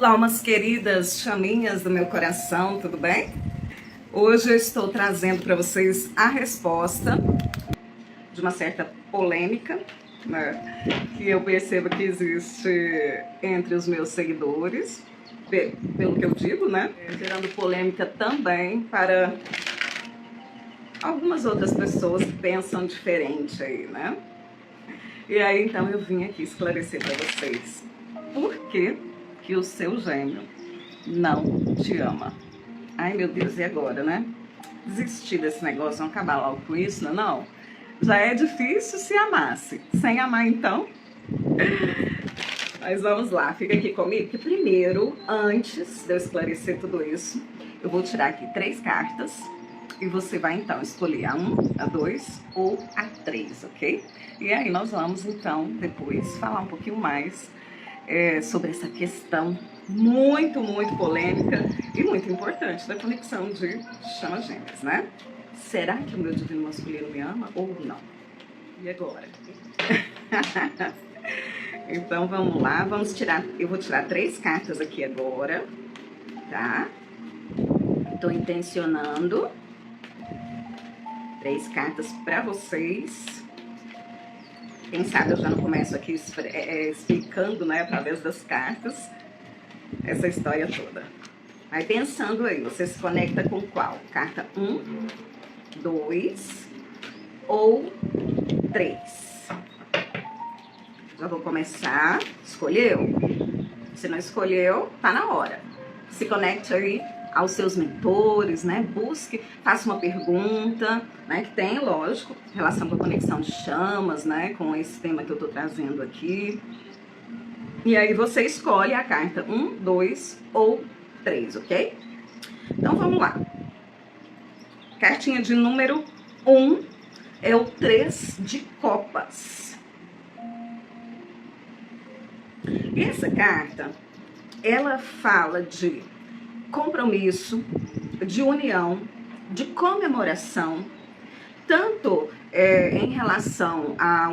Olá, umas queridas chaminhas do meu coração, tudo bem? Hoje eu estou trazendo para vocês a resposta de uma certa polêmica, né, que eu percebo que existe entre os meus seguidores, pelo que eu digo, né? Gerando polêmica também para algumas outras pessoas que pensam diferente aí, né? E aí, então, eu vim aqui esclarecer para vocês por que o seu gêmeo não te ama. Ai, meu Deus, e agora, né? Desistir desse negócio, vamos acabar logo com isso, não é não? Já é difícil se amasse. Sem amar, então? Mas vamos lá, fica aqui comigo, que primeiro, antes de eu esclarecer tudo isso, eu vou tirar aqui 3 cartas e você vai, então, escolher a 1, a 2 ou a 3, ok? E aí nós vamos, então, depois falar um pouquinho mais sobre essa questão muito polêmica e muito importante da conexão de chamas gêmeas, né? Será que o meu divino masculino me ama ou não? E agora? Então vamos lá, vamos tirar. Eu vou tirar 3 cartas aqui agora, tá? Tô intencionando 3 cartas para vocês. Quem sabe eu já não começo aqui explicando, né, através das cartas, essa história toda. Vai pensando aí, você se conecta com qual? Carta 1, 2 ou 3? Já vou começar. Escolheu? Se não escolheu, tá na hora. Se conecte aí aos seus mentores, né? Busque, faça uma pergunta, né? Que tem, lógico, relação com a conexão de chamas, né? Com esse tema que eu tô trazendo aqui. E aí você escolhe a carta 1, 2 ou 3, ok? Então vamos lá. Cartinha de número 1 é o 3 de copas. E essa carta, ela fala de compromisso, de união, de comemoração, tanto em relação a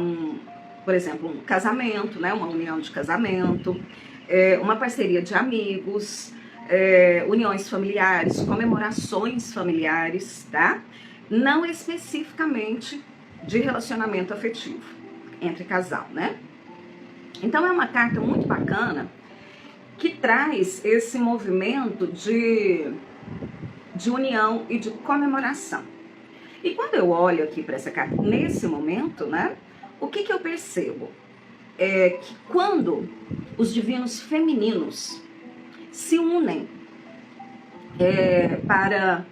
por exemplo, um casamento, né? Uma união de casamento, uma parceria de amigos, uniões familiares, comemorações familiares, tá? Não especificamente de relacionamento afetivo entre casal, né? Então é uma carta muito bacana que traz esse movimento de união e de comemoração. E quando eu olho aqui para essa carta nesse momento, né? O que eu percebo? É que quando os divinos femininos se unem para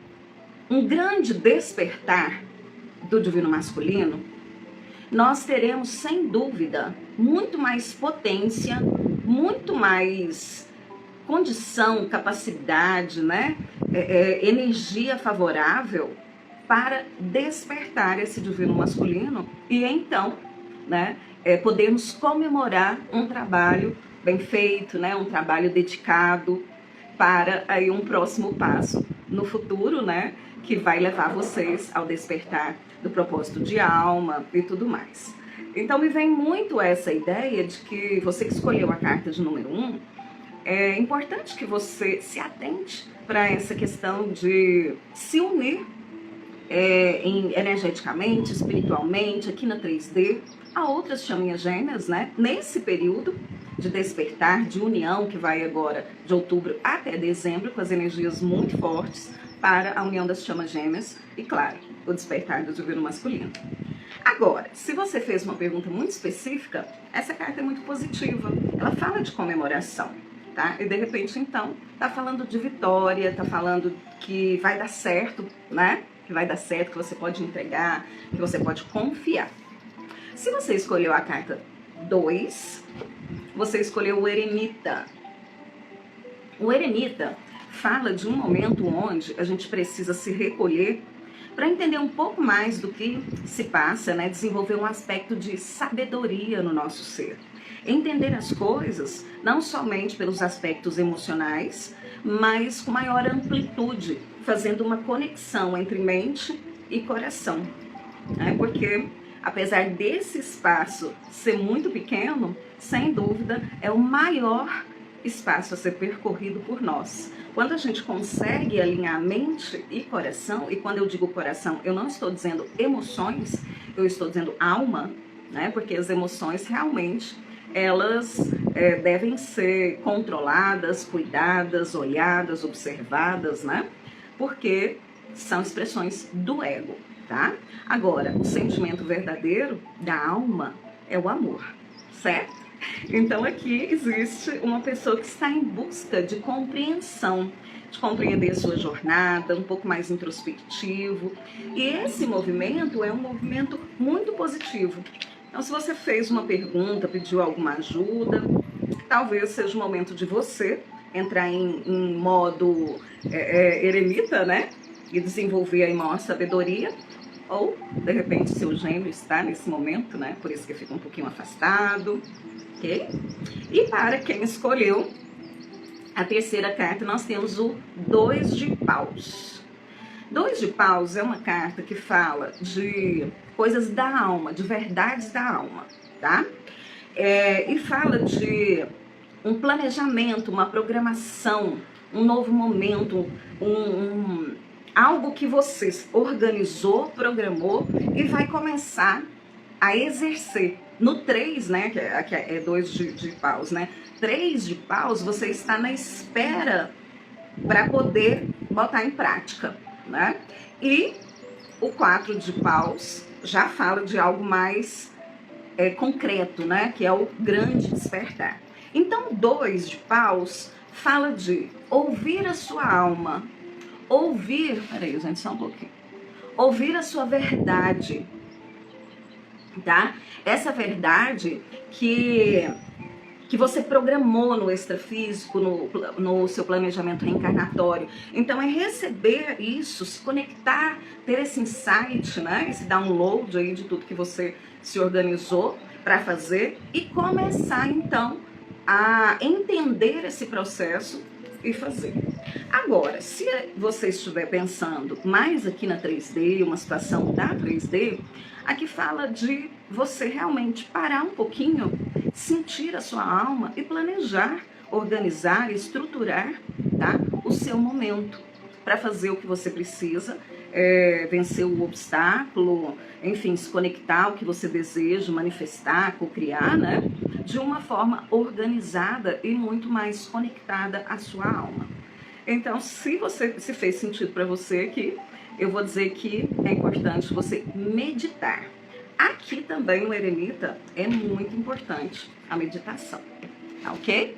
um grande despertar do divino masculino, nós teremos, sem dúvida, muito mais potência, muito mais condição, capacidade, né? Energia favorável para despertar esse divino masculino e então, né, podermos comemorar um trabalho bem feito, né, um trabalho dedicado para aí um próximo passo no futuro, né, que vai levar vocês ao despertar do propósito de alma e tudo mais. Então me vem muito essa ideia de que você que escolheu a carta de número 1, é importante que você se atente para essa questão de se unir energeticamente, espiritualmente, aqui na 3D, a outras chaminhas gêmeas, né? Nesse período de despertar, de união, que vai agora de outubro até dezembro, com as energias muito fortes para a união das chamas gêmeas e, claro, o despertar do divino masculino. Agora, se você fez uma pergunta muito específica, essa carta é muito positiva. Ela fala de comemoração, tá? E de repente, então, tá falando de vitória, tá falando que vai dar certo, né? Que vai dar certo, que você pode entregar, que você pode confiar. Se você escolheu a carta 2, você escolheu o eremita. O eremita fala de um momento onde a gente precisa se recolher para entender um pouco mais do que se passa, né? Desenvolver um aspecto de sabedoria no nosso ser. Entender as coisas não somente pelos aspectos emocionais, mas com maior amplitude, fazendo uma conexão entre mente e coração. Porque, apesar desse espaço ser muito pequeno, sem dúvida, é o maior espaço a ser percorrido por nós. Quando a gente consegue alinhar mente e coração, e quando eu digo coração, eu não estou dizendo emoções, eu estou dizendo alma, né? Porque as emoções realmente elas devem ser controladas, cuidadas, olhadas, observadas, né? Porque são expressões do ego, tá? Agora, o sentimento verdadeiro da alma é o amor, certo? Então aqui existe uma pessoa que está em busca de compreensão, de compreender a sua jornada, um pouco mais introspectivo. E esse movimento é um movimento muito positivo. Então, se você fez uma pergunta, pediu alguma ajuda, talvez seja o momento de você entrar em modo eremita, né? E desenvolver aí maior sabedoria. Ou, de repente, seu gêmeo está nesse momento, né? Por isso que fica um pouquinho afastado, ok? E para quem escolheu a terceira carta, nós temos o 2 de paus. 2 de paus é uma carta que fala de coisas da alma, de verdades da alma, tá? E fala de um planejamento, uma programação, um novo momento, algo que você organizou, programou e vai começar a exercer. No 3, né, que é 2 de paus, né? 3 de paus, você está na espera para poder botar em prática, né? E o 4 de paus já fala de algo mais concreto, né? Que é o grande despertar. Então, 2 de paus fala de ouvir a sua alma, ouvir, peraí, gente, só um pouquinho, ouvir a sua verdade, tá? Essa verdade que você programou no extrafísico, no seu planejamento reencarnatório. Então, é receber isso, se conectar, ter esse insight, né? Esse download aí de tudo que você se organizou para fazer e começar, então, a entender esse processo e fazer. Agora, se você estiver pensando mais aqui na 3D, uma situação da 3D, aqui fala de você realmente parar um pouquinho, sentir a sua alma e planejar, organizar, estruturar, tá, o seu momento para fazer o que você precisa, vencer o obstáculo, enfim, se conectar ao que você deseja, manifestar, co-criar, né, de uma forma organizada e muito mais conectada à sua alma. Então, se fez sentido para você aqui, eu vou dizer que é importante você meditar. Aqui também no eremita é muito importante a meditação, tá ok?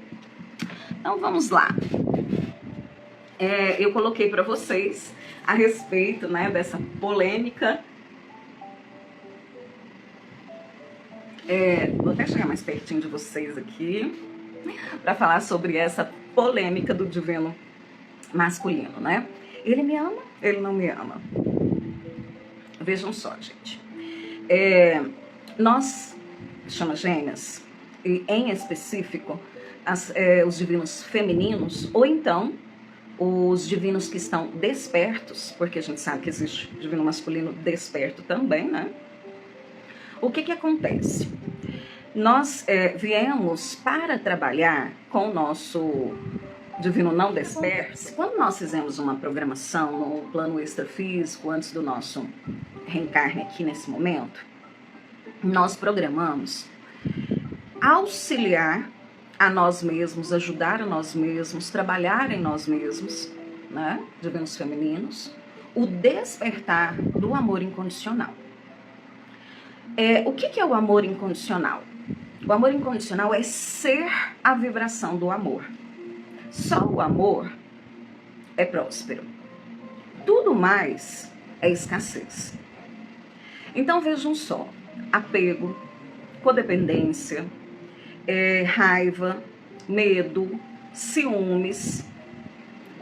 Então vamos lá. Eu coloquei para vocês a respeito, né, dessa polêmica. Vou até chegar mais pertinho de vocês aqui para falar sobre essa polêmica do divino masculino, né? Ele me ama, ele não me ama. Vejam só, gente. Nós, chama gêmeas, e em específico, os divinos femininos, ou então os divinos que estão despertos, porque a gente sabe que existe divino masculino desperto também, né? O que acontece? Nós viemos para trabalhar com o nosso divino não desperto. Quando nós fizemos uma programação no plano extrafísico, antes do nosso reencarne aqui nesse momento, nós programamos auxiliar a nós mesmos, ajudar a nós mesmos, trabalhar em nós mesmos, né, divinos femininos, o despertar do amor incondicional. O que é o amor incondicional? O amor incondicional é ser a vibração do amor. Só o amor é próspero. Tudo mais é escassez. Então vejam só, apego, codependência, raiva, medo, ciúmes,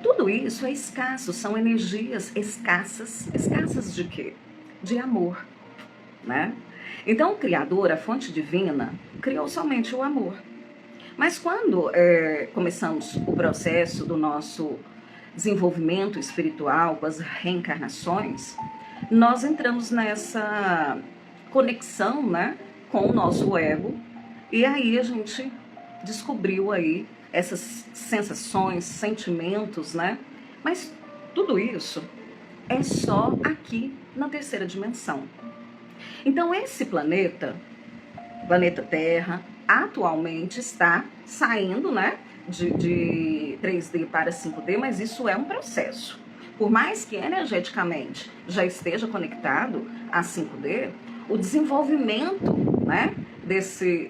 tudo isso é escasso, são energias escassas. Escassas de quê? De amor, né? Então o Criador, a fonte divina, criou somente o amor. Mas quando começamos o processo do nosso desenvolvimento espiritual, com as reencarnações, nós entramos nessa conexão, né, com o nosso ego, e aí a gente descobriu aí essas sensações, sentimentos, né? Mas tudo isso é só aqui na terceira dimensão. Então esse planeta Terra, atualmente está saindo, né, de 3D para 5D, mas isso é um processo. Por mais que energeticamente já esteja conectado a 5D, o desenvolvimento, né,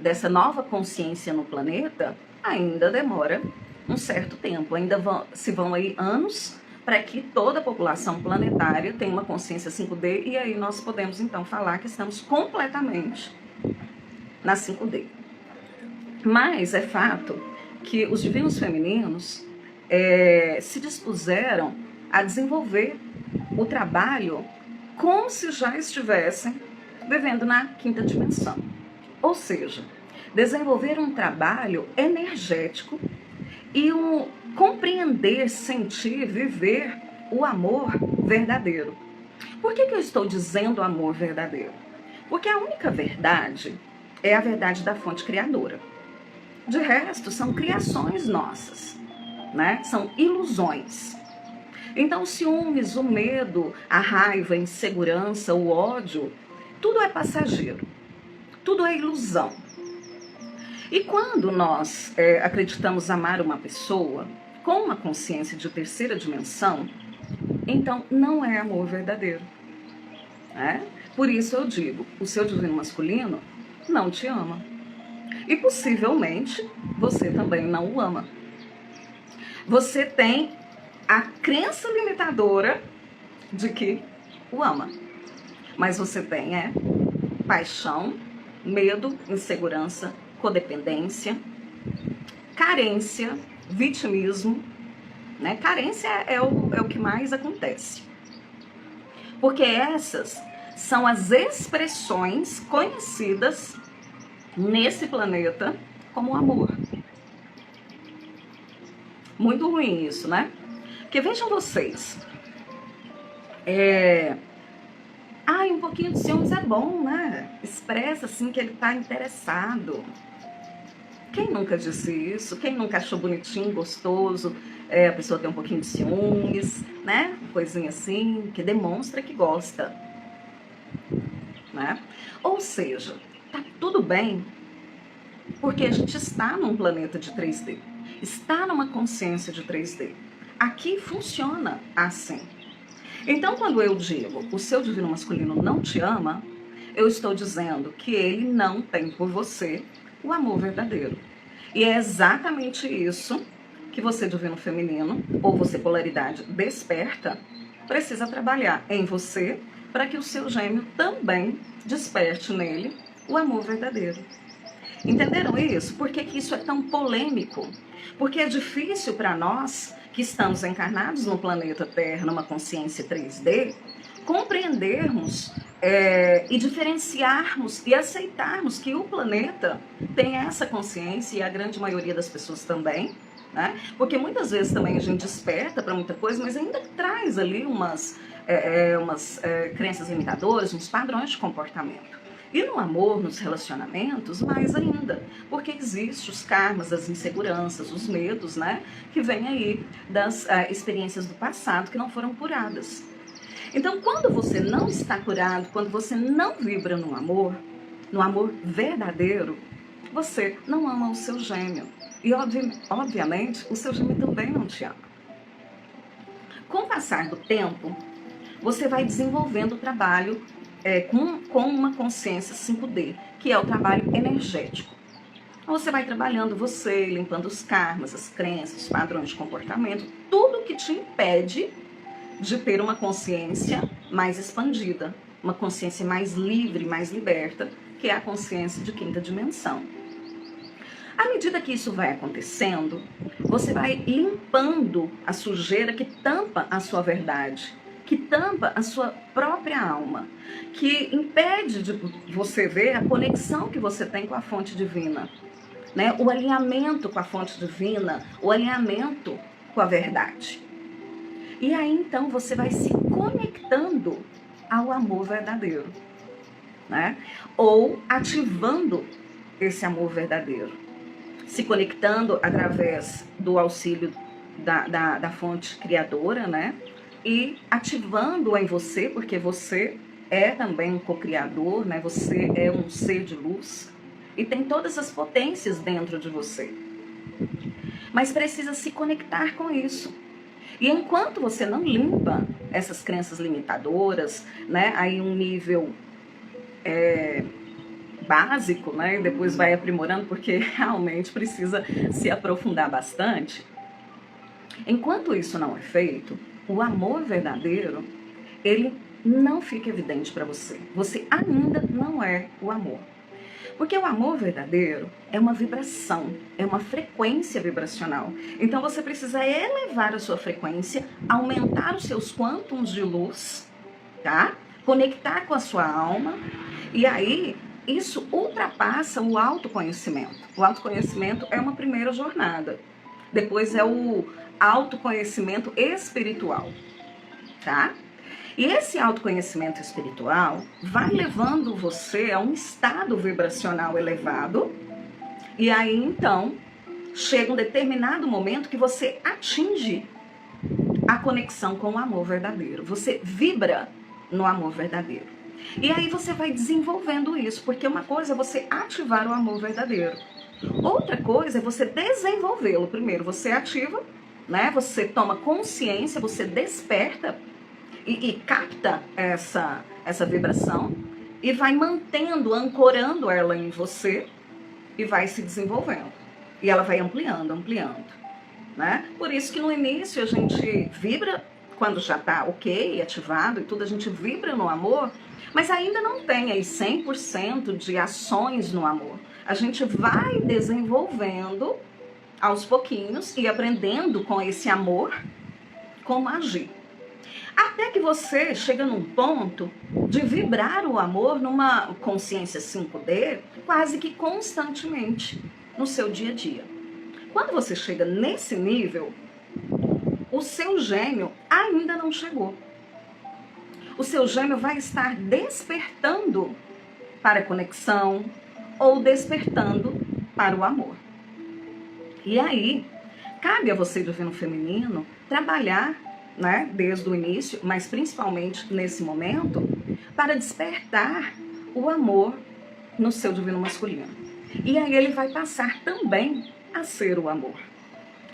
dessa nova consciência no planeta ainda demora um certo tempo. Ainda se vão aí anos para que toda a população planetária tenha uma consciência 5D, e aí nós podemos então falar que estamos completamente na 5D. Mas é fato que os divinos femininos se dispuseram a desenvolver o trabalho como se já estivessem vivendo na quinta dimensão. Ou seja, desenvolver um trabalho energético e compreender, sentir, viver o amor verdadeiro. Por que eu estou dizendo amor verdadeiro? Porque a única verdade é a verdade da fonte criadora. De resto, são criações nossas, né? São ilusões. Então, o ciúmes, o medo, a raiva, a insegurança, o ódio, tudo é passageiro, tudo é ilusão. E quando nós acreditamos amar uma pessoa com uma consciência de terceira dimensão, então não é amor verdadeiro. Né? Por isso eu digo, o seu divino masculino não te ama. E possivelmente você também não o ama. Você tem a crença limitadora de que o ama. Mas você tem paixão, medo, insegurança, codependência, carência, vitimismo. Né? Carência é o que mais acontece. Porque essas são as expressões conhecidas nesse planeta como amor. Muito ruim isso, né? Porque vejam vocês, um pouquinho de ciúmes é bom, né? Expressa assim que ele tá interessado. Quem nunca disse isso? Quem nunca achou bonitinho, gostoso, a pessoa tem um pouquinho de ciúmes, né? Coisinha assim, que demonstra que gosta, né? Ou seja, tá tudo bem, porque a gente está num planeta de 3D, está numa consciência de 3D. Aqui funciona assim. Então, quando eu digo o seu divino masculino não te ama, eu estou dizendo que ele não tem por você o amor verdadeiro. E é exatamente isso que você, divino feminino, ou você, polaridade desperta, precisa trabalhar em você para que o seu gêmeo também desperte nele o amor verdadeiro. Entenderam isso? Por que isso é tão polêmico? Porque é difícil para nós, que estamos encarnados no planeta Terra, numa consciência 3D, compreendermos e diferenciarmos e aceitarmos que o planeta tem essa consciência, e a grande maioria das pessoas também, né? Porque muitas vezes também a gente desperta para muita coisa, mas ainda traz ali umas crenças limitadoras, uns padrões de comportamento. E no amor, nos relacionamentos, mais ainda, porque existem os karmas, as inseguranças, os medos, né? Que vêm aí das experiências do passado que não foram curadas. Então, quando você não está curado, quando você não vibra no amor verdadeiro, você não ama o seu gêmeo. E, obviamente, o seu gêmeo também não te ama. Com o passar do tempo, você vai desenvolvendo o trabalho com uma consciência 5D, que é o trabalho energético. Você vai trabalhando você, limpando os karmas, as crenças, os padrões de comportamento, tudo que te impede de ter uma consciência mais expandida, uma consciência mais livre, mais liberta, que é a consciência de quinta dimensão. À medida que isso vai acontecendo, você vai limpando a sujeira que tampa a sua verdade, que tampa a sua própria alma, que impede de você ver a conexão que você tem com a fonte divina, né? O alinhamento com a fonte divina, o alinhamento com a verdade. E aí então você vai se conectando ao amor verdadeiro, né? Ou ativando esse amor verdadeiro. se conectando através do auxílio da fonte criadora, né? E ativando em você, porque você é também um co-criador, né? Você é um ser de luz e tem todas as potências dentro de você. Mas precisa se conectar com isso. E enquanto você não limpa essas crenças limitadoras, né? Aí um nível básico, né? E depois vai aprimorando, porque realmente precisa se aprofundar bastante. Enquanto isso não é feito, o amor verdadeiro, ele não fica evidente para você. Você ainda não é o amor. Porque o amor verdadeiro é uma vibração, é uma frequência vibracional. Então você precisa elevar a sua frequência, aumentar os seus quântons de luz, tá? Conectar com a sua alma, e aí isso ultrapassa o autoconhecimento. O autoconhecimento é uma primeira jornada. Depois é o autoconhecimento espiritual, tá? E esse autoconhecimento espiritual vai levando você a um estado vibracional elevado. E aí, então, chega um determinado momento que você atinge a conexão com o amor verdadeiro. Você vibra no amor verdadeiro. E aí você vai desenvolvendo isso, porque uma coisa é você ativar o amor verdadeiro. Outra coisa é você desenvolvê-lo. Primeiro você ativa, né? Você toma consciência, você desperta e capta essa vibração e vai mantendo, ancorando ela em você e vai se desenvolvendo. E ela vai ampliando, né? Por isso que no início a gente vibra, quando já está ok, ativado e tudo, a gente vibra no amor, mas ainda não tem aí 100% de ações no amor. A gente vai desenvolvendo aos pouquinhos e aprendendo com esse amor como agir. Até que você chega num ponto de vibrar o amor numa consciência 5D quase que constantemente no seu dia a dia. Quando você chega nesse nível, o seu gêmeo ainda não chegou. O seu gêmeo vai estar despertando para a conexão ou despertando para o amor. E aí, cabe a você, divino feminino, trabalhar, né, desde o início, mas principalmente nesse momento, para despertar o amor no seu divino masculino. E aí ele vai passar também a ser o amor.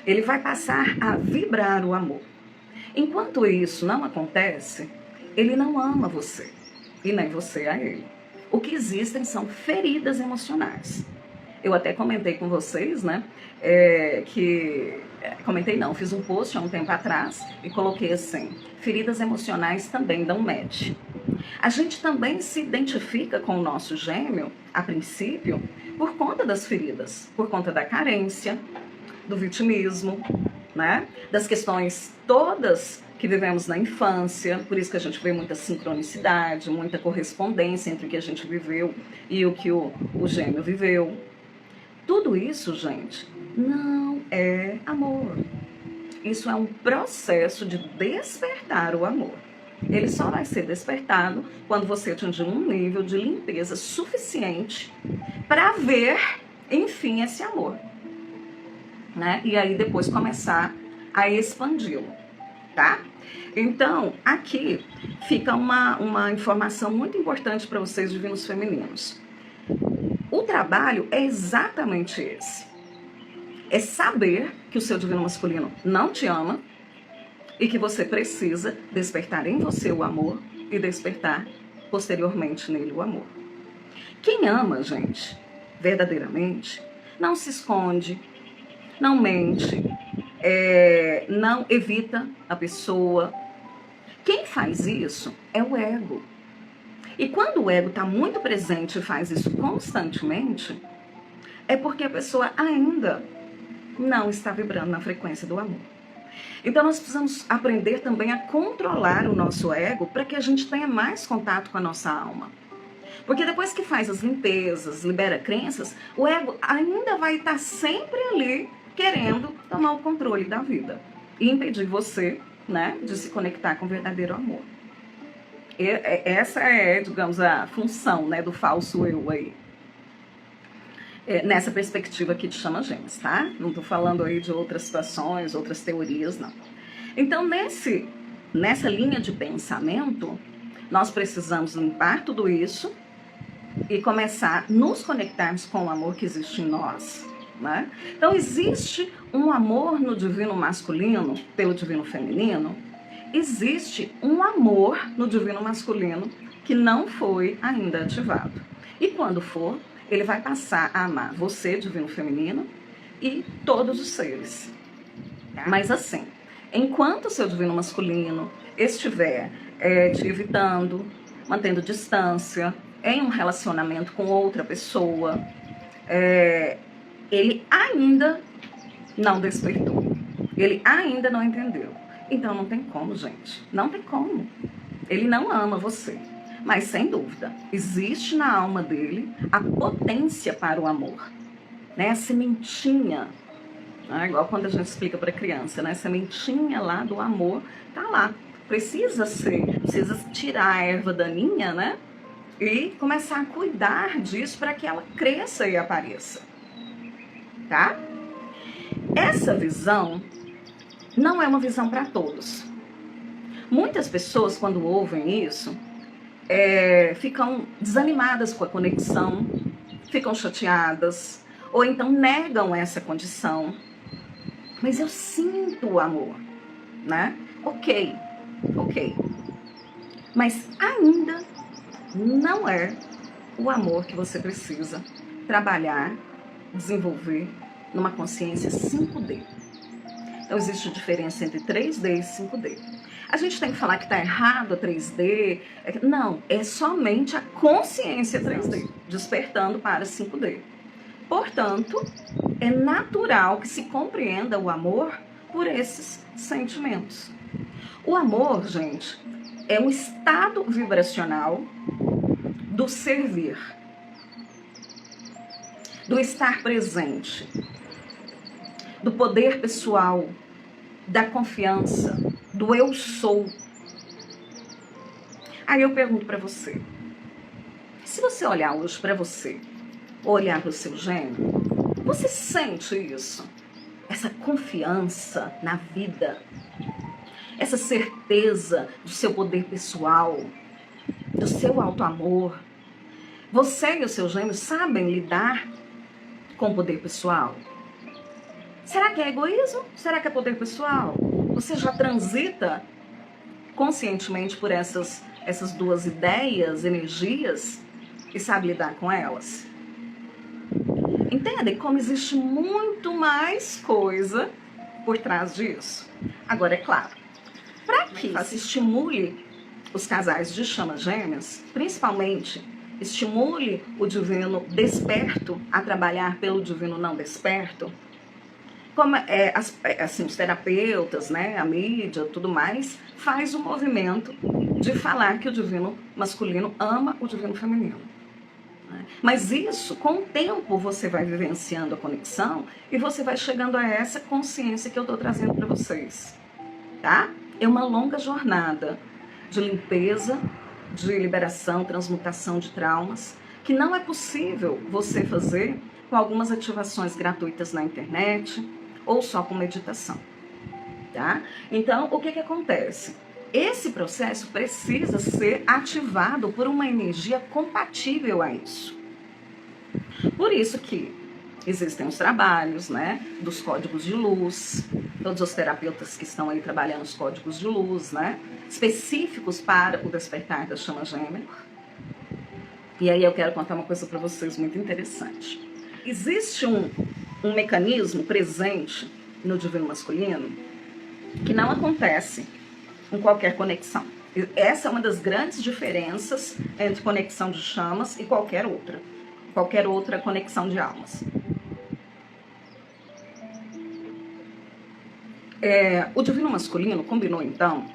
Ele vai passar a vibrar o amor. Enquanto isso não acontece, ele não ama você e nem você a ele. O que existem são feridas emocionais. Eu até comentei com vocês, né, fiz um post há um tempo atrás e coloquei assim: feridas emocionais também dão match. A gente também se identifica com o nosso gêmeo, a princípio, por conta das feridas, por conta da carência, do vitimismo, né, das questões todas que vivemos na infância. Por isso que a gente vê muita sincronicidade, muita correspondência entre o que a gente viveu e o que o gêmeo viveu. Tudo isso, gente, não é amor. Isso é um processo de despertar o amor. Ele só vai ser despertado quando você atingir um nível de limpeza suficiente para ver, enfim, esse amor, né? E aí depois começar a expandi-lo, tá? Então, aqui fica uma informação muito importante para vocês, divinos femininos. O trabalho é exatamente esse. É saber que o seu divino masculino não te ama e que você precisa despertar em você o amor e despertar posteriormente nele o amor. Quem ama, gente, verdadeiramente, não se esconde, não mente, não evita a pessoa. Quem faz isso é o ego. E quando o ego está muito presente e faz isso constantemente, é porque a pessoa ainda não está vibrando na frequência do amor. Então nós precisamos aprender também a controlar o nosso ego para que a gente tenha mais contato com a nossa alma. Porque depois que faz as limpezas, libera crenças, o ego ainda vai estar sempre ali querendo tomar o controle da vida e impedir você, né, de se conectar com o verdadeiro amor. Essa é, digamos, a função, né, do falso eu aí. nessa perspectiva aqui de chama gêmeas, tá? Não estou falando aí de outras situações, outras teorias, não. Então, nessa linha de pensamento, nós precisamos limpar tudo isso e começar a nos conectarmos com o amor que existe em nós, né? Então, existe um amor no divino masculino pelo divino feminino, existe um amor no divino masculino que não foi ainda ativado. E quando for, ele vai passar a amar você, divino feminino, e todos os seres. Mas assim, enquanto o seu divino masculino estiver te evitando, mantendo distância, em um relacionamento com outra pessoa, ele ainda não despertou. Ele ainda não entendeu. Então não tem como, gente. Não tem como. Ele não ama você. Mas, sem dúvida, existe na alma dele a potência para o amor. Né? A sementinha, né? Igual quando a gente explica para a criança, né? A sementinha lá do amor tá lá. Precisa tirar a erva daninha, né? E começar a cuidar disso para que ela cresça e apareça. Tá? Essa visão não é uma visão para todos. Muitas pessoas, quando ouvem isso, ficam desanimadas com a conexão, ficam chateadas, ou então negam essa condição. Mas eu sinto o amor, né? Ok. Mas ainda não é o amor que você precisa trabalhar, desenvolver numa consciência 5D. Então existe diferença entre 3D e 5D. A gente tem que falar que está errado a 3D. Não, é somente a consciência 3D, despertando para 5D. Portanto, é natural que se compreenda o amor por esses sentimentos. O amor, gente, é um estado vibracional do servir, do estar presente, do poder pessoal, da confiança, do eu sou. Aí eu pergunto para você, se você olhar hoje para você, olhar para o seu gêmeo, você sente isso? Essa confiança na vida, essa certeza do seu poder pessoal, do seu auto-amor. Você e o seu gêmeo sabem lidar com o poder pessoal? Será que é egoísmo? Será que é poder pessoal? Você já transita conscientemente por essas duas ideias, energias, e sabe lidar com elas? Entendem como existe muito mais coisa por trás disso? Agora, é claro, para que se estimule os casais de chamas gêmeas, principalmente estimule o divino desperto a trabalhar pelo divino não desperto, como assim, os terapeutas, né, a mídia, tudo mais, faz o movimento de falar que o divino masculino ama o divino feminino. Mas isso, com o tempo, você vai vivenciando a conexão e você vai chegando a essa consciência que eu estou trazendo para vocês, tá? É uma longa jornada de limpeza, de liberação, transmutação de traumas, que não é possível você fazer com algumas ativações gratuitas na internet ou só com meditação, tá? Então, o que acontece? Esse processo precisa ser ativado por uma energia compatível a isso. Por isso que existem os trabalhos, né, dos códigos de luz, todos os terapeutas que estão aí trabalhando os códigos de luz, né, específicos para o despertar da chama gêmea. E aí eu quero contar uma coisa para vocês muito interessante. Existe um mecanismo presente no divino masculino que não acontece em qualquer conexão. Essa é uma das grandes diferenças entre conexão de chamas e qualquer outra conexão de almas. O divino masculino combinou, então,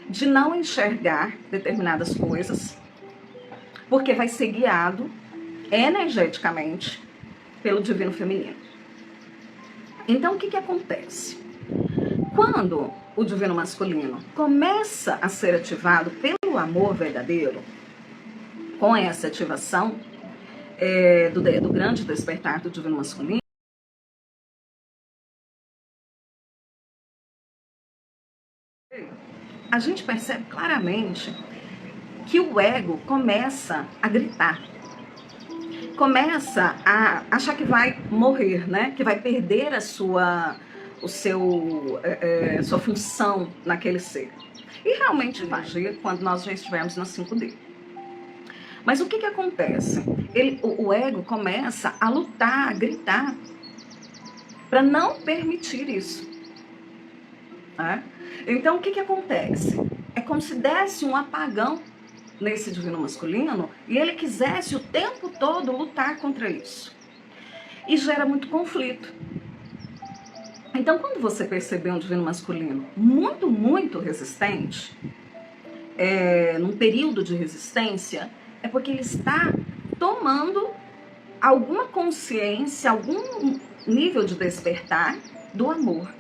de não enxergar determinadas coisas, porque vai ser guiado energeticamente pelo divino feminino. Então, o que acontece? Quando o divino masculino começa a ser ativado pelo amor verdadeiro, com essa ativação do grande despertar do divino masculino, a gente percebe claramente que o ego começa a gritar, começa a achar que vai morrer, né? Que vai perder a sua função naquele ser. E realmente vai, quando nós já estivermos na 5D. Mas o que acontece? O ego começa a lutar, a gritar, para não permitir isso. Né? Então, o que acontece? É como se desse um apagão nesse divino masculino e ele quisesse o tempo todo lutar contra isso. E gera muito conflito. Então, quando você perceber um divino masculino muito, muito resistente, num período de resistência, é porque ele está tomando alguma consciência, algum nível de despertar do amor.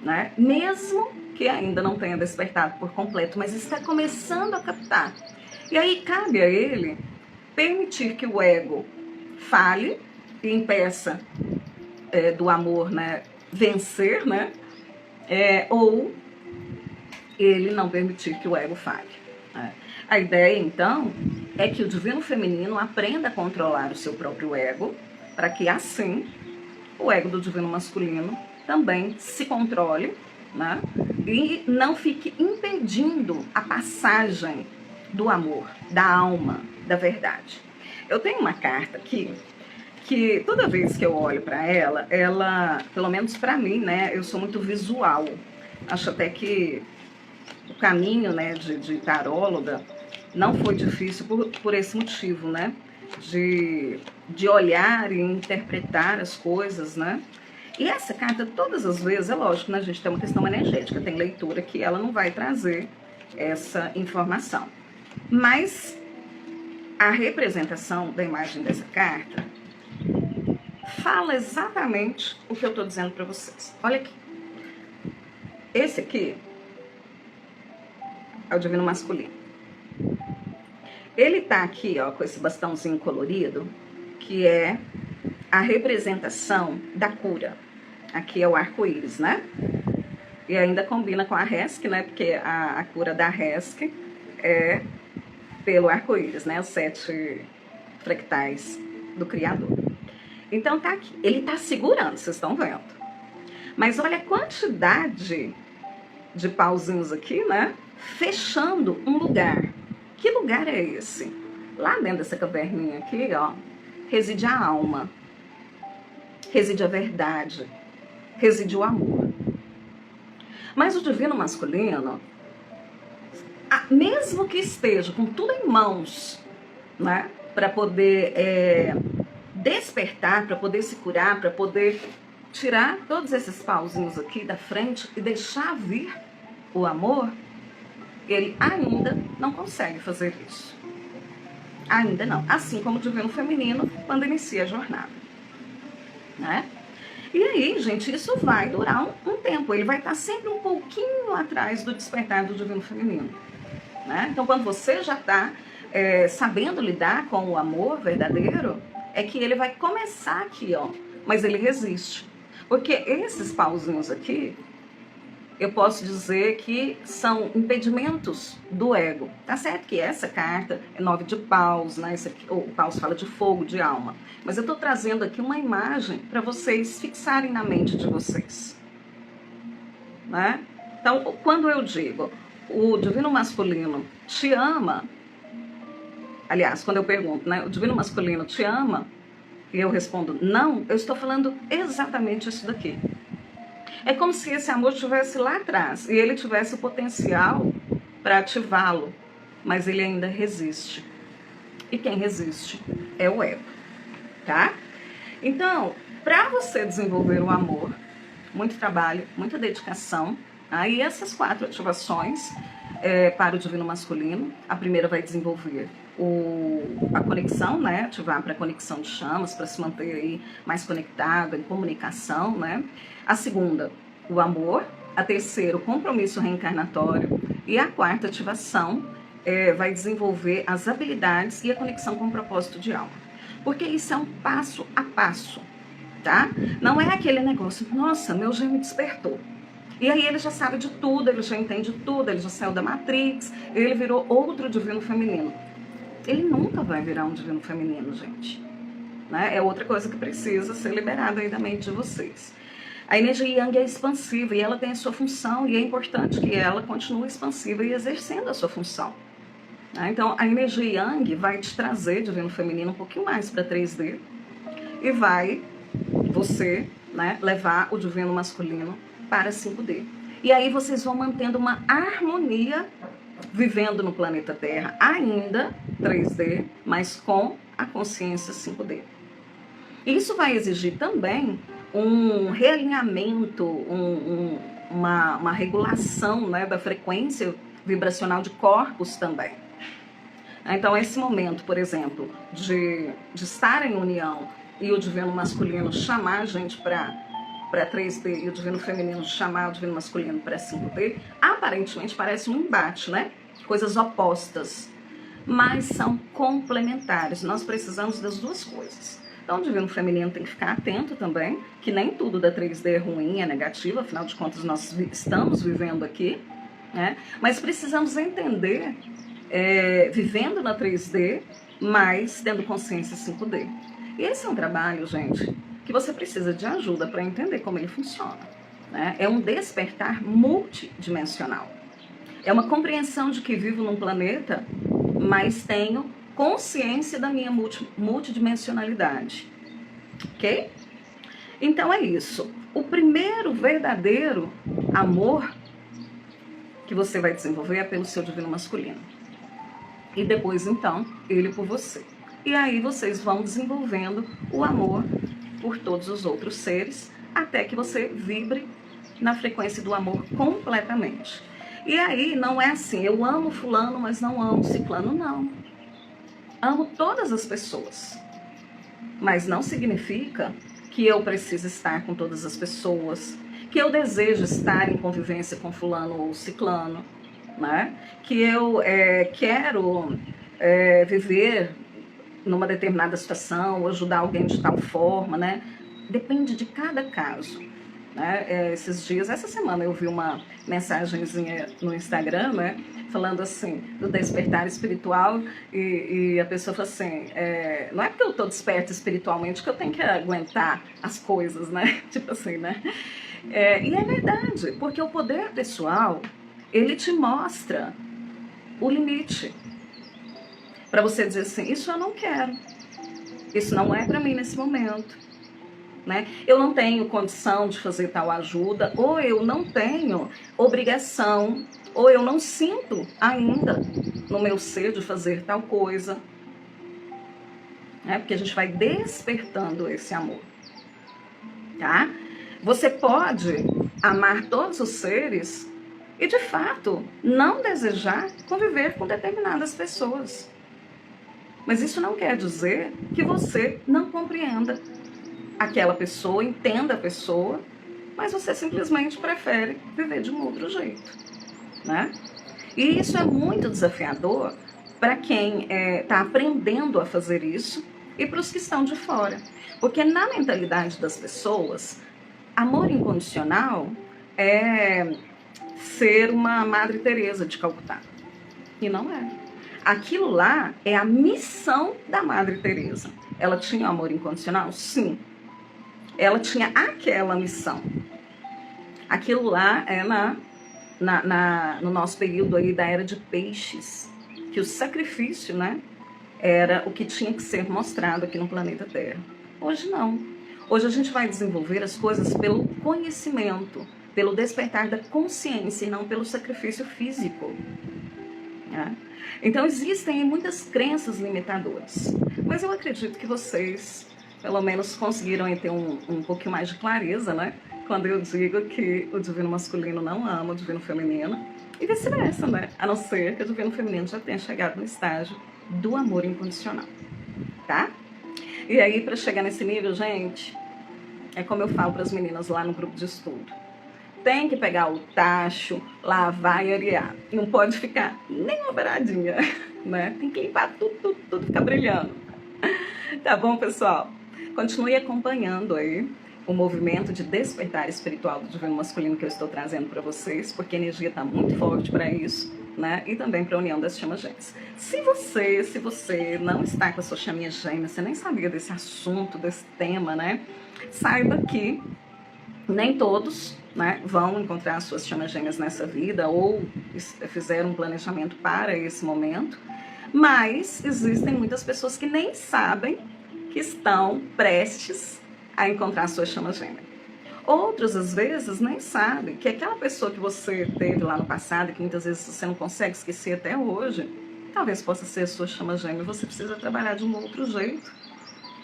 Né? Mesmo que ainda não tenha despertado por completo, mas está começando a captar. E aí cabe a ele permitir que o ego fale e impeça do amor, né, vencer, né, ou ele não permitir que o ego fale. Né? A ideia, então, é que o divino feminino aprenda a controlar o seu próprio ego, para que assim o ego do divino masculino também se controle, né? E não fique impedindo a passagem do amor, da alma, da verdade. Eu tenho uma carta aqui que toda vez que eu olho para ela, pelo menos para mim, né, eu sou muito visual. Acho até que o caminho, né, de taróloga não foi difícil por esse motivo, né, de olhar e interpretar as coisas, né. E essa carta, todas as vezes, é lógico, né, a gente tem uma questão energética, tem leitura que ela não vai trazer essa informação. Mas a representação da imagem dessa carta fala exatamente o que eu estou dizendo para vocês. Olha aqui. Esse aqui é o divino masculino. Ele tá aqui, ó, com esse bastãozinho colorido, que é a representação da cura. Aqui é o arco-íris, né? E ainda combina com a Resk, né? Porque a cura da Resk é pelo arco-íris, né? Os 7 fractais do Criador. Então tá aqui. Ele tá segurando, vocês estão vendo. Mas olha a quantidade de pauzinhos aqui, né? Fechando um lugar. Que lugar é esse? Lá dentro dessa caverninha aqui, ó, reside a alma. Reside a verdade. Reside o amor. Mas o divino masculino, mesmo que esteja com tudo em mãos, né, para poder despertar, para poder se curar, para poder tirar todos esses pauzinhos aqui da frente e deixar vir o amor, ele ainda não consegue fazer isso. Ainda não. Assim como o divino feminino quando inicia a jornada. Né? E aí, gente, isso vai durar um tempo. Ele vai estar sempre um pouquinho atrás do despertar do divino feminino. Né? Então, quando você já está sabendo lidar com o amor verdadeiro, é que ele vai começar aqui, ó. Mas ele resiste. Porque esses pauzinhos aqui, eu posso dizer que são impedimentos do ego. Tá certo que essa carta é 9 de paus, né? O paus fala de fogo, de alma. Mas eu estou trazendo aqui uma imagem para vocês fixarem na mente de vocês. Né? Então, quando eu digo, o divino masculino te ama, aliás, quando eu pergunto, né? O divino masculino te ama, e eu respondo não, eu estou falando exatamente isso daqui. É como se esse amor estivesse lá atrás e ele tivesse o potencial para ativá-lo, mas ele ainda resiste. E quem resiste é o ego, tá? Então, para você desenvolver o amor, muito trabalho, muita dedicação, aí essas 4 ativações para o divino masculino. A primeira vai desenvolver a conexão, né? Ativar para a conexão de chamas, para se manter aí mais conectado, em comunicação, né? A segunda o amor, a terceira, o compromisso reencarnatório, e a quarta ativação vai desenvolver as habilidades e a conexão com o propósito de alma. Porque isso é um passo a passo, tá? Não é aquele negócio, nossa, meu gêmeo despertou. E aí ele já sabe de tudo, ele já entende tudo, ele já saiu da Matrix, ele virou outro divino feminino. Ele nunca vai virar um divino feminino, gente. Né? É outra coisa que precisa ser liberada aí da mente de vocês. A energia Yang é expansiva e ela tem a sua função, e é importante que ela continue expansiva e exercendo a sua função. Então, a energia Yang vai te trazer, divino feminino, um pouquinho mais para 3D, e vai você, né, levar o divino masculino para 5D. E aí vocês vão mantendo uma harmonia, vivendo no planeta Terra, ainda 3D, mas com a consciência 5D. Isso vai exigir também um realinhamento, uma regulação, né, da frequência vibracional de corpos também. Então, esse momento, por exemplo, de estar em união e o divino masculino chamar a gente para 3D e o divino feminino chamar o divino masculino para 5D, aparentemente parece um embate, né? Coisas opostas, mas são complementares. Nós precisamos das duas coisas. Então, o divino feminino tem que ficar atento também, que nem tudo da 3D é ruim, é negativo, afinal de contas nós estamos vivendo aqui, né? Mas precisamos entender, vivendo na 3D, mas tendo consciência 5D. E esse é um trabalho, gente, que você precisa de ajuda para entender como ele funciona. Né? É um despertar multidimensional. É uma compreensão de que vivo num planeta, mas tenho consciência da minha multidimensionalidade. Ok? Então é isso. O primeiro verdadeiro amor que você vai desenvolver é pelo seu divino masculino. E depois, então, ele por você. E aí vocês vão desenvolvendo o amor por todos os outros seres, até que você vibre na frequência do amor completamente. E aí não é assim, eu amo fulano, mas não amo ciclano, não. Amo todas as pessoas, mas não significa que eu preciso estar com todas as pessoas, que eu desejo estar em convivência com fulano ou ciclano, né? Que eu quero viver numa determinada situação, ou ajudar alguém de tal forma, né? Depende de cada caso. Né? Esses dias, essa semana, eu vi uma mensagenzinha no Instagram, né? Falando assim, do despertar espiritual, e a pessoa falou assim, não é porque eu estou desperta espiritualmente que eu tenho que aguentar as coisas, né? Tipo assim, né? E é verdade, porque o poder pessoal, ele te mostra o limite. Para você dizer assim, isso eu não quero, isso não é para mim nesse momento. Né? Eu não tenho condição de fazer tal ajuda, ou eu não tenho obrigação, ou eu não sinto ainda no meu ser de fazer tal coisa. Né? Porque a gente vai despertando esse amor. Tá? Você pode amar todos os seres e, de fato, não desejar conviver com determinadas pessoas. Mas isso não quer dizer que você não compreenda aquela pessoa, entenda a pessoa, mas você simplesmente prefere viver de um outro jeito, né? E isso é muito desafiador para quem está aprendendo a fazer isso e para os que estão de fora. Porque na mentalidade das pessoas, amor incondicional é ser uma Madre Teresa de Calcutá. E não é. Aquilo lá é a missão da Madre Teresa. Ela tinha amor incondicional? Sim. Ela tinha aquela missão. Aquilo lá é no nosso período aí da Era de Peixes, que o sacrifício, né, era o que tinha que ser mostrado aqui no planeta Terra. Hoje não. Hoje a gente vai desenvolver as coisas pelo conhecimento, pelo despertar da consciência e não pelo sacrifício físico. Né? Então existem muitas crenças limitadoras, mas eu acredito que vocês pelo menos conseguiram ter um pouquinho mais de clareza, né? Quando eu digo que o divino masculino não ama o divino feminino, e vice-versa, né? A não ser que o divino feminino já tenha chegado no estágio do amor incondicional, tá? E aí, para chegar nesse nível, gente, é como eu falo para as meninas lá no grupo de estudo. tem que pegar o tacho, lavar e arear. Não pode ficar nem uma beiradinha, né? Tem que limpar tudo ficar brilhando. Tá bom, pessoal? Continue acompanhando aí o movimento de despertar espiritual do divino masculino que eu estou trazendo para vocês, porque a energia está muito forte para isso, né? E também para a união das chamas gêmeas. Se você não está com a sua chaminha gêmea, você nem sabia desse assunto, desse tema, né? Saiba que nem todos, né, vão encontrar suas chamas gêmeas nessa vida ou fizeram um planejamento para esse momento, mas existem muitas pessoas que nem sabem que estão prestes a encontrar sua chama gêmea. Outros, às vezes, nem sabem que aquela pessoa que você teve lá no passado, que muitas vezes você não consegue esquecer até hoje, talvez possa ser a sua chama gêmea. Você precisa trabalhar de um outro jeito,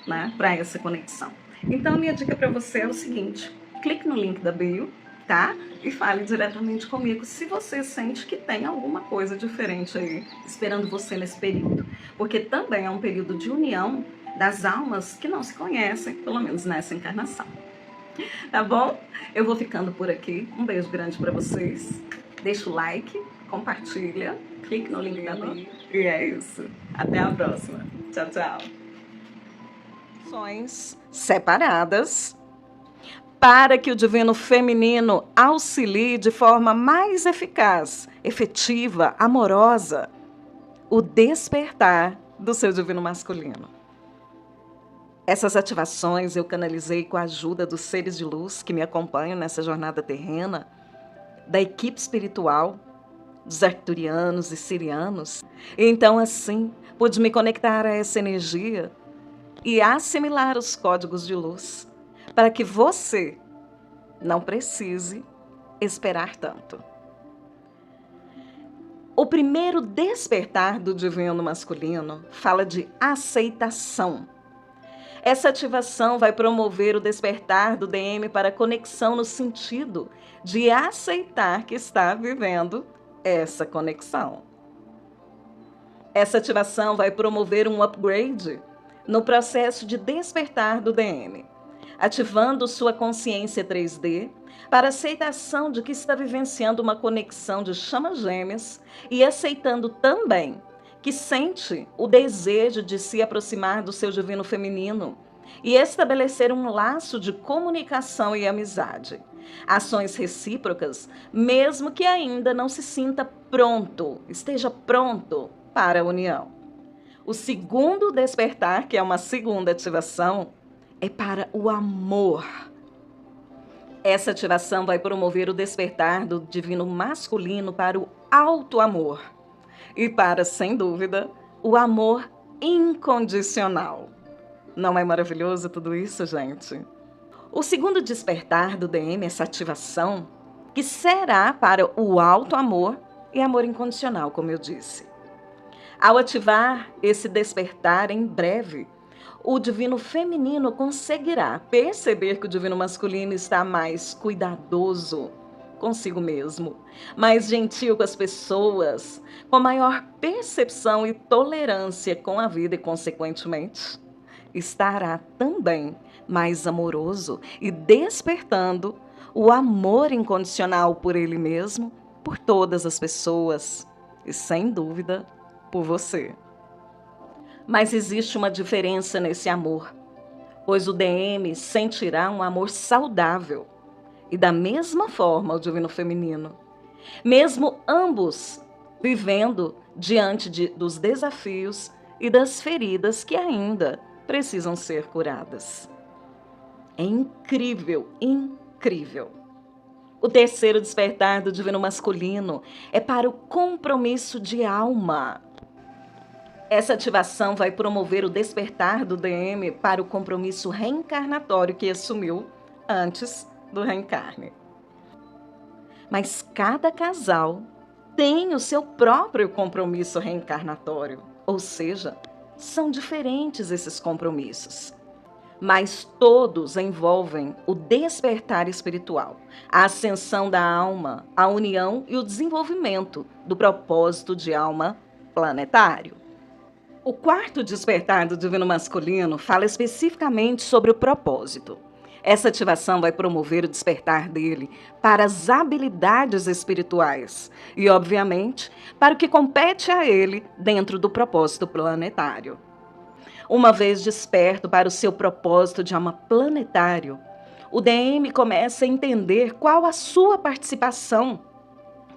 né, para essa conexão. Então, minha dica para você é o seguinte: clique no link da bio, tá? E fale diretamente comigo se você sente que tem alguma coisa diferente aí esperando você nesse período. Porque também é um período de união das almas que não se conhecem, pelo menos nessa encarnação. Tá bom? Eu vou ficando por aqui. Um beijo grande para vocês. Deixa o like, compartilha, clique no link da bio. E é isso. Até a próxima. Tchau, tchau. Separadas para que o divino feminino auxilie de forma mais eficaz, efetiva, amorosa, o despertar do seu divino masculino. Essas ativações eu canalizei com a ajuda dos seres de luz que me acompanham nessa jornada terrena, da equipe espiritual, dos arcturianos e sirianos. E então, assim, pude me conectar a essa energia e assimilar os códigos de luz, para que você não precise esperar tanto. O primeiro despertar do divino masculino fala de aceitação. Essa ativação vai promover o despertar do DM para conexão no sentido de aceitar que está vivendo essa conexão. Essa ativação vai promover um upgrade no processo de despertar do DM, ativando sua consciência 3D para aceitação de que está vivenciando uma conexão de chamas gêmeas e aceitando também que sente o desejo de se aproximar do seu divino feminino e estabelecer um laço de comunicação e amizade. Ações recíprocas, mesmo que ainda não se sinta pronto, esteja pronto para a união. O segundo despertar, que é uma segunda ativação, é para o amor. Essa ativação vai promover o despertar do divino masculino para o alto amor e para, sem dúvida, o amor incondicional. Não é maravilhoso tudo isso, gente? O segundo despertar do DM, essa ativação, que será para o alto amor e amor incondicional, como eu disse. Ao ativar esse despertar em breve, o divino feminino conseguirá perceber que o divino masculino está mais cuidadoso consigo mesmo, mais gentil com as pessoas, com maior percepção e tolerância com a vida e, consequentemente, estará também mais amoroso e despertando o amor incondicional por ele mesmo, por todas as pessoas e, sem dúvida, por você. Mas existe uma diferença nesse amor, pois o DM sentirá um amor saudável e da mesma forma o divino feminino, mesmo ambos vivendo diante dos desafios e das feridas que ainda precisam ser curadas. É incrível, incrível. O terceiro despertar do divino masculino é para o compromisso de alma. Essa ativação vai promover o despertar do DM para o compromisso reencarnatório que assumiu antes do reencarne. Mas cada casal tem o seu próprio compromisso reencarnatório, ou seja, são diferentes esses compromissos. Mas todos envolvem o despertar espiritual, a ascensão da alma, a união e o desenvolvimento do propósito de alma planetário. O quarto despertar do divino masculino fala especificamente sobre o propósito. Essa ativação vai promover o despertar dele para as habilidades espirituais e, obviamente, para o que compete a ele dentro do propósito planetário. Uma vez desperto para o seu propósito de alma planetário, o DM começa a entender qual a sua participação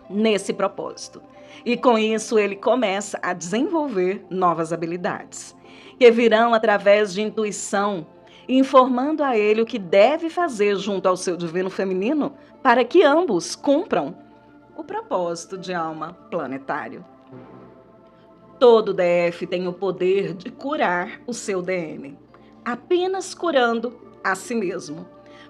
nesse propósito. E com isso ele começa a desenvolver novas habilidades, que virão através de intuição, informando a ele o que deve fazer junto ao seu divino feminino para que ambos cumpram o propósito de alma planetário. Todo DF tem o poder de curar o seu DM, apenas curando a si mesmo.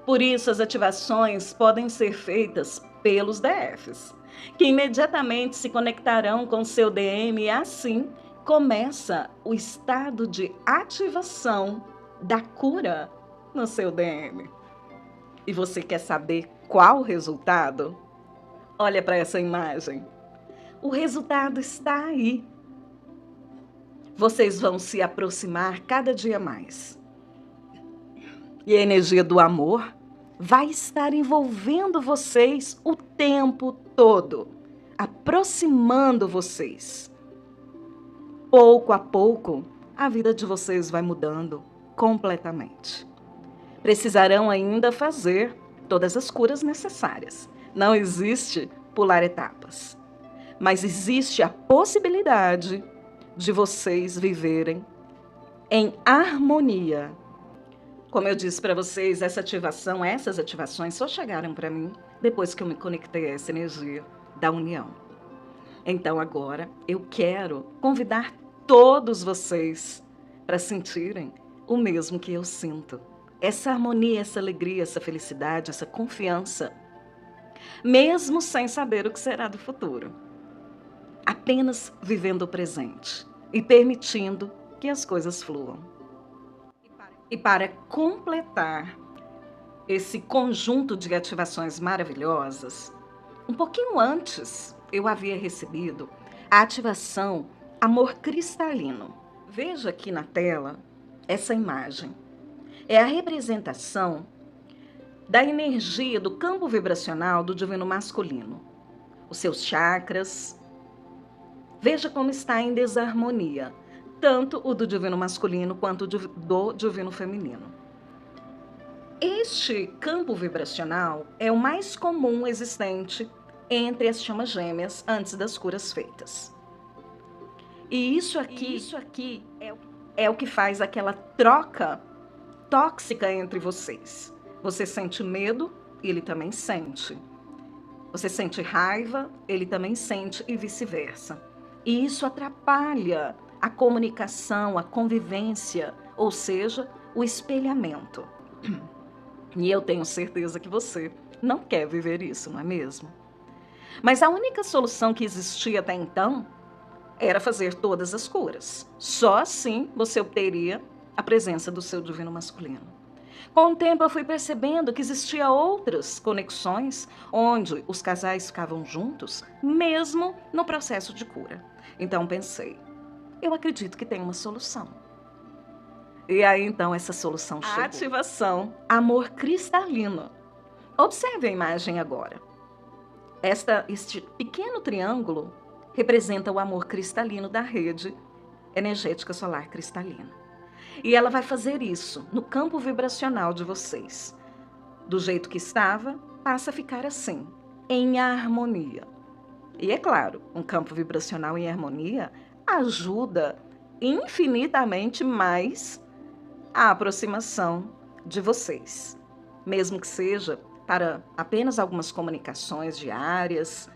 Por isso, as ativações podem ser feitas pelos DFs, que imediatamente se conectarão com seu DM e assim começa o estado de ativação da cura no seu DM. E você quer saber qual o resultado? Olha para essa imagem. O resultado está aí. Vocês vão se aproximar cada dia mais. E a energia do amor vai estar envolvendo vocês o tempo todo, aproximando vocês. Pouco a pouco, a vida de vocês vai mudando completamente. Precisarão ainda fazer todas as curas necessárias. Não existe pular etapas, mas existe a possibilidade de vocês viverem em harmonia. Como eu disse para vocês, essas ativações só chegaram para mim depois que eu me conectei a essa energia da união. Então agora eu quero convidar todos vocês para sentirem o mesmo que eu sinto. Essa harmonia, essa alegria, essa felicidade, essa confiança, mesmo sem saber o que será do futuro. Apenas vivendo o presente e permitindo que as coisas fluam. E para completar esse conjunto de ativações maravilhosas, um pouquinho antes eu havia recebido a ativação Amor Cristalino. Veja aqui na tela essa imagem. É a representação da energia do campo vibracional do divino masculino. Os seus chakras. Veja como está em desarmonia, tanto o do divino masculino quanto o do divino feminino. Este campo vibracional é o mais comum existente entre as chamas gêmeas antes das curas feitas. E isso aqui é o que faz aquela troca tóxica entre vocês. Você sente medo, ele também sente. Você sente raiva, ele também sente e vice-versa. E isso atrapalha a comunicação, a convivência, ou seja, o espelhamento. E eu tenho certeza que você não quer viver isso, não é mesmo? Mas a única solução que existia até então era fazer todas as curas. Só assim você obteria a presença do seu divino masculino. Com o tempo eu fui percebendo que existiam outras conexões onde os casais ficavam juntos, mesmo no processo de cura. Então pensei, eu acredito que tem uma solução. E aí então essa solução chegou. A ativação Amor Cristalino. Observe a imagem agora. Este pequeno triângulo representa o amor cristalino da rede energética solar cristalina. E ela vai fazer isso no campo vibracional de vocês. Do jeito que estava, passa a ficar assim, em harmonia. E é claro, um campo vibracional em harmonia ajuda infinitamente mais a aproximação de vocês. Mesmo que seja para apenas algumas comunicações diárias,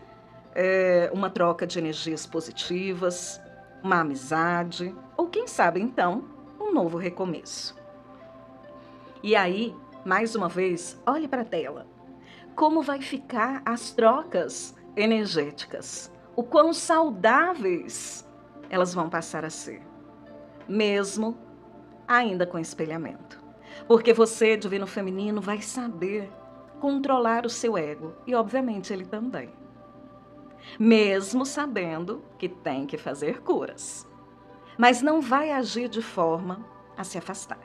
uma troca de energias positivas, uma amizade, ou quem sabe então, um novo recomeço. E aí, mais uma vez, olhe para a tela. Como vai ficar as trocas energéticas? O quão saudáveis elas vão passar a ser, mesmo ainda com espelhamento. Porque você, divino feminino, vai saber controlar o seu ego e, obviamente, ele também. Mesmo sabendo que tem que fazer curas. Mas não vai agir de forma a se afastar.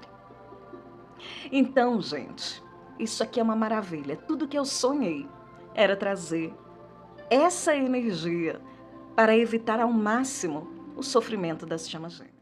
Então, gente, isso aqui é uma maravilha. Tudo que eu sonhei era trazer essa energia para evitar ao máximo o sofrimento das chamas gêmeas.